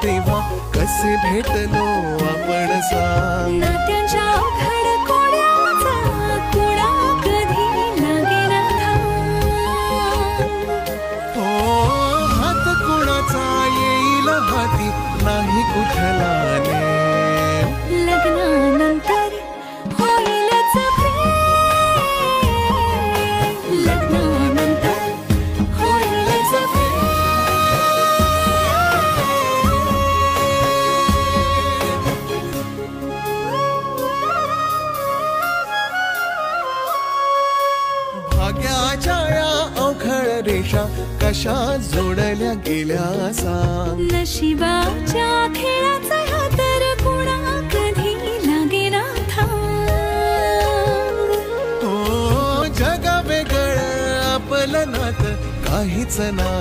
तेव्हा कसे भेटलो आपण सांग. नात्यांच्या अवघड कोड्याचा कुणा कधी लागेना थांब. हो हात कुणाचा येईल हाती नाही कुठला नेम. लग्नानंतर होईलच प्रेम. लग्नानंतर होईलच प्रेम. भाग्याच्या या अवघड रेषा कशा जोडल्या गेल्या सांग. नशिबाच्या खेळाचा हा तर कुणा कधी लागेना थांब. हो जग वेगळं आपलं नातं काहीच ना.